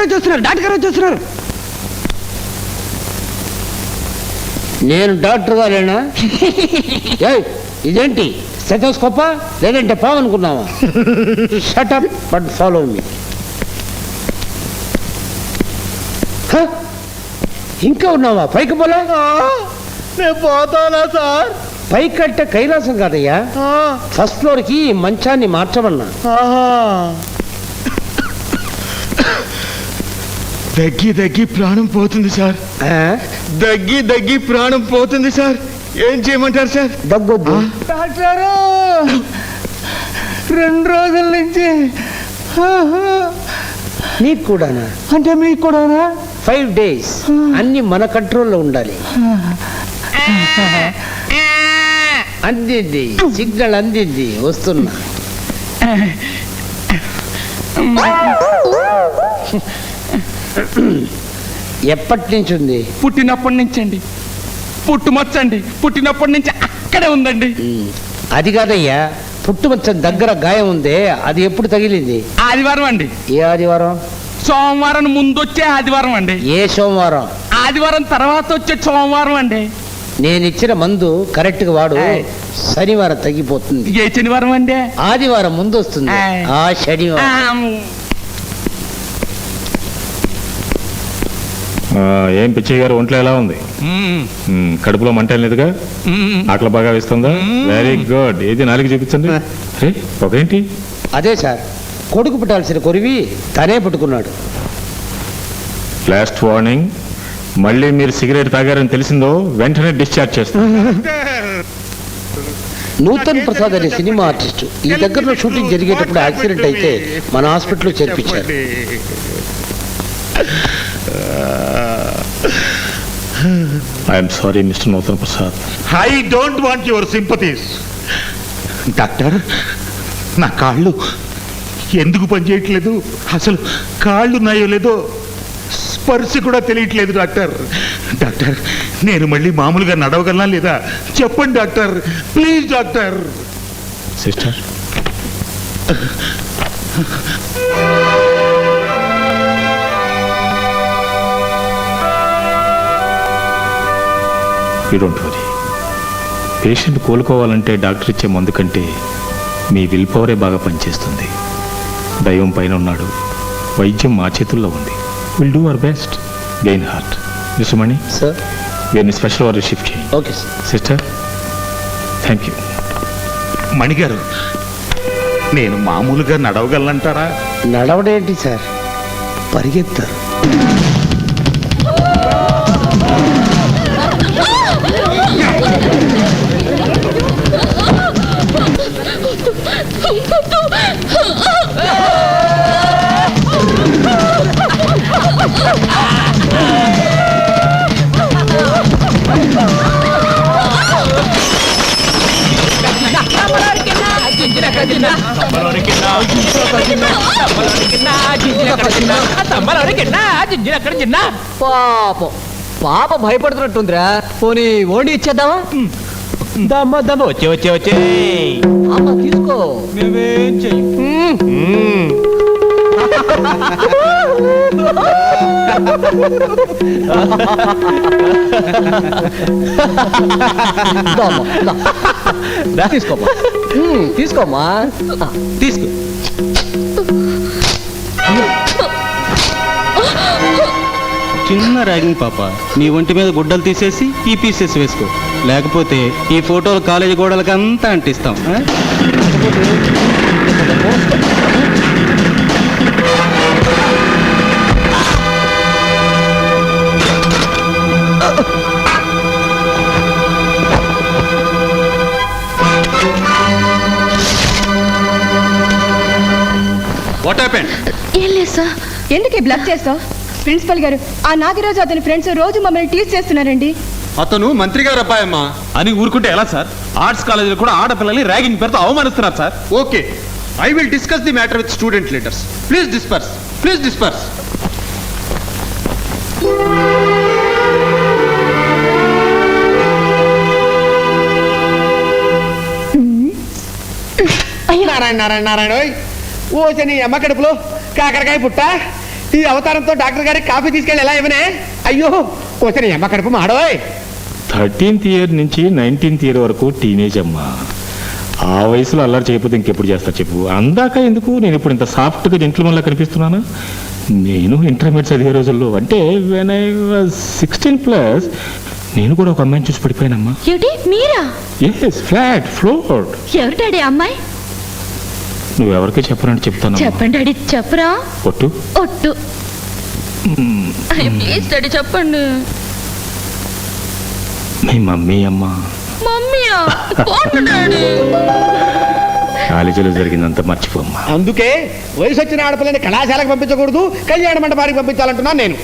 Doctor గారు చూస్తున్నారు. నేను డాక్టర్ గారేనా? ఇదేంటి స్టెథోస్కోపా లేదంటే పావనుకున్నావా? Shut up but follow me. ఇంకా ఉన్నావా? పైకి పోలే? నేను పోతానా సార్? పైకంటే కైలాసం కాదయ్యా, ఫస్ట్ ఫ్లోర్ కి మంచాన్ని మార్చమన్నా. దగ్గి ప్రాణం పోతుంది సార్. దగ్గి ప్రాణం పోతుంది సార్. ఏం చేయమంటారు సార్? దగ్గొద్దు. డాక్టరు 2 రోజుల నుంచి. నీకు కూడానా? అంటే మీకు కూడానా? 5 days. అన్ని మన కంట్రోల్లో ఉండాలి. అందింది సిగ్నల్, అందింది, వస్తున్నా. ఎప్పటి నుంచి ఉంది? పుట్టినప్పటి నుంచి అండి. పుట్టుమచ్చండి, పుట్టినప్పటి నుంచి అక్కడే ఉందండి. అది కాదయ్యా, పుట్టుమచ్చ దగ్గర గాయం ఉందే, అది ఎప్పుడు తగిలింది? ఆదివారం అండి. ఏ ఆదివారం? సోమవారం ముందు వచ్చే ఆదివారం అండి. ఏ సోమవారం? ఆదివారం తర్వాత వచ్చే సోమవారం అండి. నేను ఇచ్చిన మందు కరెక్ట్ గా వాడు, శనివారం తగ్గిపోతుంది. ఏ శనివారం అండి? ఆదివారం ముందు వస్తుంది, ఆ శనివారం. ఏం పిచ్చయ్య గారు, ఒంట్లో ఎలా ఉంది? కడుపులో మంట లేదుగా? ఆకలి బాగా వేస్తుందా? Very good. ఏది నాలుగు చూపించండి. ఒకేంటి? అదే సార్, కొడుకు పుట్టాల్సిన కొరివి తనే పుట్టుకున్నాడు. లాస్ట్ వార్నింగ్, మళ్ళీ మీరు సిగరెట్ తాగారని తెలిసిందో వెంటనే డిశ్చార్జ్ చేస్తాను. నూతన్ ప్రసాద్ అనే సినిమా ఆర్టిస్టు ఈ దగ్గరలో షూటింగ్ జరిగేటప్పుడు యాక్సిడెంట్ అయితే మన హాస్పిటల్లో చేర్పించారు. I'm sorry mister Nutan Prasad. I don't want your sympathies. Doctor, నా కాళ్ళు ఎందుకు పనిచేయట్లేదు? అసలు కాళ్ళు ఉన్నాయో లేదో స్పర్శ కూడా తెలియట్లేదు డాక్టర్. డాక్టర్, నేను మళ్ళీ మామూలుగా నడవగలనా లేదా చెప్పండి doctor, please doctor. Sister, you don't worry. Patient కోలుకోవాలంటే డాక్టర్ ఇచ్చే మందు కంటే మీ విల్ పవరే బాగా పనిచేస్తుంది. దైవం పైన ఉన్నాడు, వైద్యం మా చేతుల్లో ఉంది. Will do our best. Gain heart. Mister Mani sir, వీరిని స్పెషల్ వార్డు షిఫ్ట్ చేయండి. Okay sir. Sister, thank you. మణిగారు, నేను మామూలుగా నడవగలనంటారా? నడవడేంటి సార్, పరిగెత్తారు. పాప భయపడుతున్నట్టుందిరా, పోనీ ఓడి ఇచ్చేద్దామా? దమ్మ దమ్మ వచ్చే వచ్చే వచ్చే అమ్మ తీసుకో. మేమేం చెయ్యం. తీసుకోమా, తీసుకోమా, తీసుకో. చిన్న ర్యాగింగ్ పాప, నీ ఒంటి మీద గుడ్డలు తీసేసి ఈ పీసెస్ వేసుకో, లేకపోతే ఈ ఫోటోలు కాలేజీ గోడలకి అంతా అంటిస్తాం. What happened? ఏం లేదు సార్. ఎందుకు బ్లాక్ చేస్తావు? ప్రిన్సిపల్ గారు, ఆ నాగరాజు అతని ఫ్రెండ్స్ రోజు మమ్మల్ని టీచ్ చేస్తున్నారండి. అతను మంత్రి గారు అబ్బాయమ్మా. అని ఊరుకుంటే ఎలా సార్? ఆర్ట్స్ కాలేజీలో కూడా ఆడపిల్లల్ని ర్యాగింగ్ పేరుతో అవమానిస్తున్నారు sir. Okay, I will discuss the matter with student leaders. Please disperse, please disperse. Narayana Narayana Narayana, ఓ శని అమ్మ కడుపులో కాకరకాయ పుట్ట. ఈ అవతారంతో డాక్టర్ గారికి కాఫీ తీసుకెళ్ళి ఎలా ఇవ్వనే? అయ్యో కొంచెం అమ్మ కడుపు మాడోయ్. 13th ఇయర్ నుంచి 19th ఇయర్ వరకు టీనేజ్ అమ్మా. ఆ వయసులో అల్లరి చేయకపోతే ఇంకెప్పుడు చేస్తా చెప్పు. అందాక ఎందుకు, నేను ఇప్పుడు ఇంత సాఫ్ట్గా జెంట్లమన్లా కనిపిస్తున్నానా? నేను ఇంటర్మీడియట్ చదివే రోజుల్లో, అంటే వెన్ ఐ వాజ్ 16+, నేను కూడా ఒక అమ్మాయిని చూసి పడిపోయానమ్మా. ఏమిటి మీరా? Yes, flat floor. ఎవరు డాడీ అమ్మాయి? నువ్వెవరికి చెప్పనంటే చెప్తాను. చెప్పండి డాడీ. చెప్పరా? ఒట్టు. ఒట్టు. ప్లీజ్ డాడీ చెప్పండి. మీ మమ్మీ అమ్మా. మమ్మీయా? డాడీ కాలేజీలో జరిగిందంతా మర్చిపోమ్మా. అందుకే వయసు వచ్చిన ఆడపిల్లని కళాశాలకు పంపించకూడదు, కళ్యాణ మండపానికి పంపించాలంటున్నాను నేను.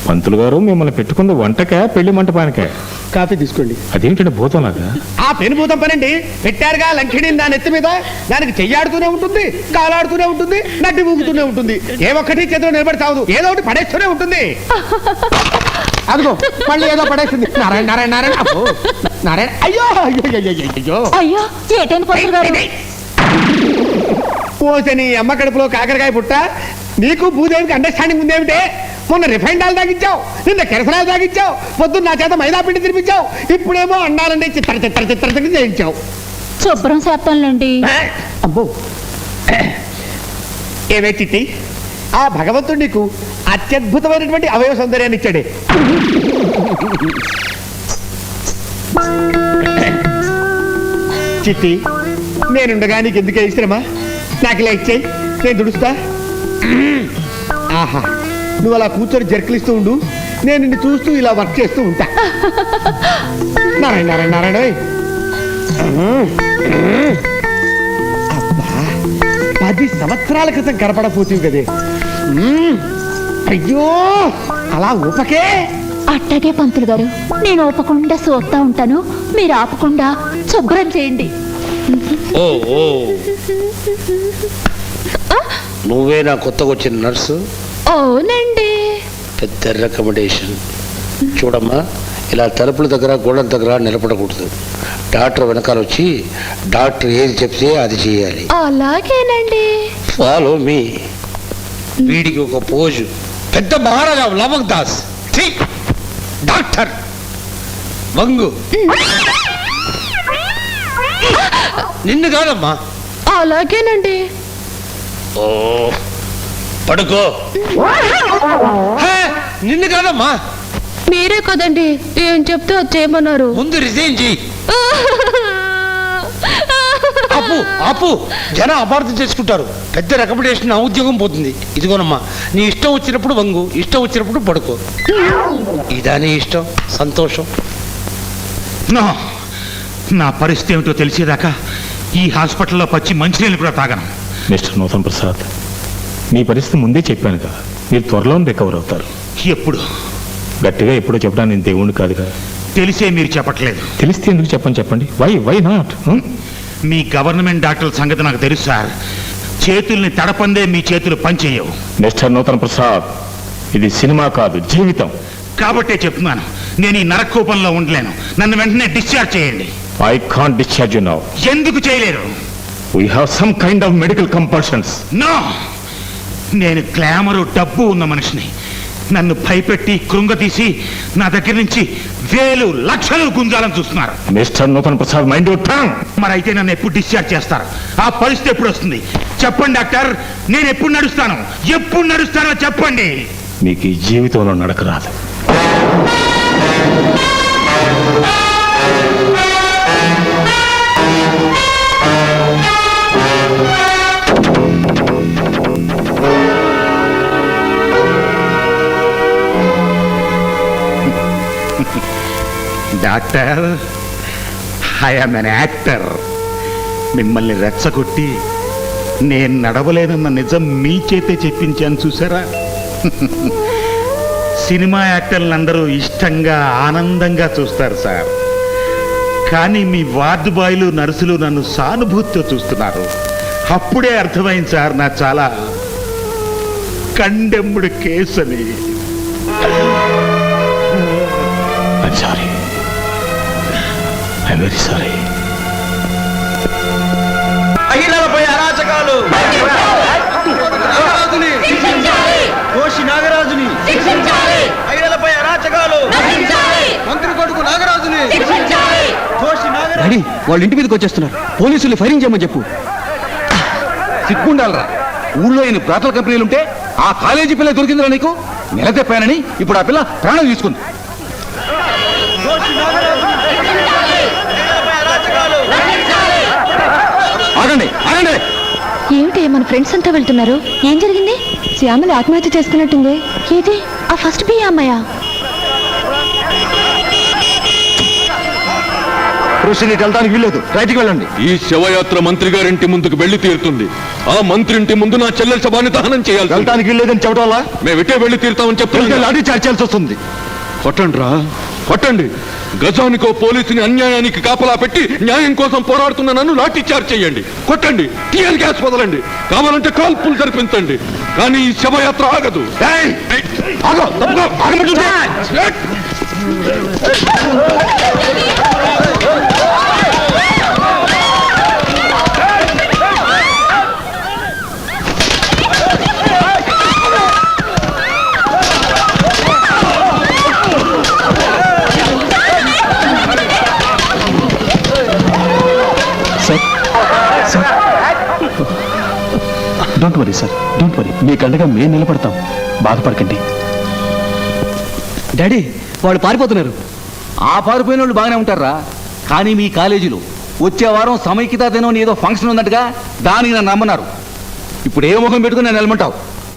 పంతులు గారు మిమ్మల్ని పెట్టుకుంది వంటకా పెళ్లి మంటపానికే? కాఫీ తీసుకోండి. అదేంటంటే భూతంలాగా? ఆ పెనుభూతం పనండి. పెట్టారుగా లంకిణి దాని ఎత్తి మీద, దానికి చెయ్యాడుతూనే ఉంటుంది, కాలాడుతూనే ఉంటుంది, నడ్డి ఊగుతూనే ఉంటుంది. ఏ ఒక్కటి చేతిలో నిలబడి చావదు, ఏదో ఒకటి పడేస్తూనే ఉంటుంది. అదిగో మళ్ళీ ఏదో పడేస్తుంది. నారాయణ నారాయణ నారాయణ. అబ్బో నారాయణ. అయ్యో అయ్యో అయ్యో అయ్యో. అయ్యో ఏటైన పంతులు గారు? పోసని అమ్మ కడుపులో కాకరకాయ పుట్ట. నీకు భూదేవికి అండర్స్టాండింగ్ ఉందేమిటే? మొన్న రిఫైండ్ ఆయిల్ తాగించావు, నిన్న కెరసనాలు తాగించావు, పొద్దున్న నా చేత మైదా పిండి తినిపించావు, ఇప్పుడేమో అండాలండి చిత్ర చిత్ర చిత్ర చిత్ర చేయించావు. శుభ్రం చేస్తానులేండి. అబ్బో ఏమే చిట్టి, ఆ భగవంతుడు నీకు అత్యద్భుతమైనటువంటి అవయవ సౌందర్యాన్ని ఇచ్చాడే. చిట్టి, నేనుండగా నీకు ఎందుకే ఇష్టమా? నాకు ఇలా ఇచ్చేయి, నేను దుడుస్తా. ఆహా, నువ్వు అలా కూర్చొని జర్కలిస్తూ ఉండు, నేను నిన్ను చూస్తూ ఇలా వర్క్ చేస్తూ ఉంటా. నారాయణ నారాయణ నారాయణ. అబ్బా, 10 సంవత్సరాల క్రితం కనపడపోతుంది కదే. అయ్యో అలా ఊపకే. అట్టగే పంతులు గారు, నేను ఓపకుండా సోపుతా ఉంటాను, మీరు ఆపకుండా శుభ్రం చేయండి. ఓ ఓ, నువ్వే నా కొత్తగా వచ్చిన నర్సు? అవునండి. పెద్ద రికమెండేషన్. చూడమ్మా, ఇలా తలుపుల దగ్గర గోడల దగ్గర నిలబడకూడదు. డాక్టర్ వెనకాల వచ్చి డాక్టర్ ఏది చెప్తే అది చేయాలి. అలాగేనండి. Follow me. వీడికి ఒక పోజు. పెద్ద మహారాజా లవక్ దాస్. డాక్టర్ వంగు. నిన్ను కాదమ్మా. అలాగేనండి. ఓ పడుకో. నిన్ను కాదమ్మా. మీరే కదండి ఏం చెప్తే అది చేయమన్నారు. ముందు రిజైన్ చేయి. అప్పు అప్పు, జనం అపార్థం చేసుకుంటారు. పెద్ద రికమెండేషన్, నా ఉద్యోగం పోతుంది. ఇదిగోనమ్మా, నీ ఇష్టం వచ్చినప్పుడు వంగు, ఇష్టం వచ్చినప్పుడు పడుకో. ఇదా నీ ఇష్టం? సంతోషం. నా పరిస్థితి ఏమిటో తెలిసేదాకా ఈ హాస్పిటల్లో పచ్చి మంచినీళ్ళు కూడా తాగను. మిస్టర్ నూతన్ ప్రసాద్, మీ పరిస్థితి ముందే చెప్పాను కదా, మీరు త్వరలో రికవర్ అవుతారు. ఎప్పుడు? గట్టిగా ఎప్పుడో చెప్పడానికి నేను దేవుణ్ణి కాదుగా. తెలిసే మీరు చెప్పట్లేదు. తెలిస్తే ఎందుకు చెప్పండి. Why not? మీ గవర్నమెంట్ డాక్టర్ల సంగతి నాకు తెలుసు సార్. చేతుల్ని తడపందే మీ చేతులు పనిచేయవు. మిస్టర్ నూతన్ ప్రసాద్, ఇది సినిమా కాదు, జీవితం. కాబట్టే చెప్తున్నాను, నేను ఈ నరకూపంలో ఉండలేను. నన్ను వెంటనే డిశ్చార్జ్ చేయండి. I can't discharge you now. ఎందుకు చేయలేరు? We have some kind of medical compulsions. No, నేను గ్లామరు డబ్బు ఉన్న మనిషిని. నన్ను భయపెట్టి కృంగతీసి నా దగ్గర నుంచి వేలు లక్షలు గుంజాలని చూస్తున్నారు. Mister Nutan Prasad, mind your tongue. మరి అయితే నన్ను ఎప్పుడు డిశ్చార్జ్ చేస్తారు? ఆ పరిస్థితి ఎప్పుడు వస్తుంది చెప్పండి డాక్టర్. నేను ఎప్పుడు నడుస్తానో చెప్పండి. మీకు ఈ జీవితంలో నడక రాదు. Doctor, I am an actor. మిమ్మల్ని రెచ్చగొట్టి నేను నడవలేనన్న నిజం మీ చేతే చెప్పించాను చూసారా. సినిమా యాక్టర్లు అందరూ ఇష్టంగా ఆనందంగా చూస్తారు సార్. కానీ మీ వార్డు బాయ్లు నర్సులు నన్ను సానుభూతితో చూస్తున్నారు. అప్పుడే అర్థమైంది సార్ నా చాలా కండెమ్ముడు కేసు అని. Sorry, I'm very sorry. మహిళలపై అరాచకాలు, కోసిన మహిళలపై అరాచకాలు, మంత్రి కొడుకు నాగరాజుని, డాడీ వాళ్ళ ఇంటి మీదకి వచ్చేస్తున్నారు, పోలీసులు ఫైరింగ్ చేయమని చెప్పు. సిగ్గుండాలరా, ఊళ్ళో ఎన్ని ప్రాతల కంపెనీలుంటే ఆ కాలేజీ పిల్ల దొరికిందిరా నీకు? నెల తెప్పానని ఇప్పుడు ఆ పిల్ల ప్రాణం తీసుకుంది. ఆగండి ఆగండి. ఏమిటి మన ఫ్రెండ్స్ అంతా వెళ్తున్నారు? ఏం జరిగింది? శ్యామల ఆత్మహత్య చేసుకున్నట్టుంది. ఏది ఆ ఫస్ట్ బి అమ్మాయ? రోషిని వెళ్ళడానికి వీల్లేదు, రైట్కి వెళ్ళండి. ఈ శవయాత్ర మంత్రి గారింటి ముందుకు వెళ్లి తీరుతుంది. ఆ మంత్రి ఇంటి ముందు నా చెల్లెల శవాన్ని దహనం చేయాలి. వెళ్ళడానికి వీల్లేదని చెప్పడం వల్ల మేము ఇటే వెళ్లి తీరుతామని చెప్తున్నాం. లాఠీ చార్జ్ చేయాల్సి వస్తుంది. కొట్టండి రా, కొట్టండి. గజానికో పోలీసుని అన్యాయానికి కాపలా పెట్టి న్యాయం కోసం పోరాడుతున్న నన్ను లాఠీ చార్జ్ చేయండి. కొట్టండి, టీయర్ గ్యాస్ వదలండి, కావాలంటే కాల్పులు జరిపించండి. కానీ ఈ శవయాత్ర ఆగదు. Don't worry sir, don't worry. మీ కండగా మేము నిలబడతాం, బాధపడకండి. డాడీ వాళ్ళు పారిపోతున్నారు. ఆ పారిపోయిన వాళ్ళు బాగానే ఉంటారా, కానీ మీ కాలేజీలో వచ్చే వారం సమైక్యతా దినం ఏదో ఫంక్షన్ ఉన్నట్టుగా దానికి నన్ను నమ్మన్నారు. ఇప్పుడు ఏ ముఖం పెట్టుకుని నేను నిలమంటావు?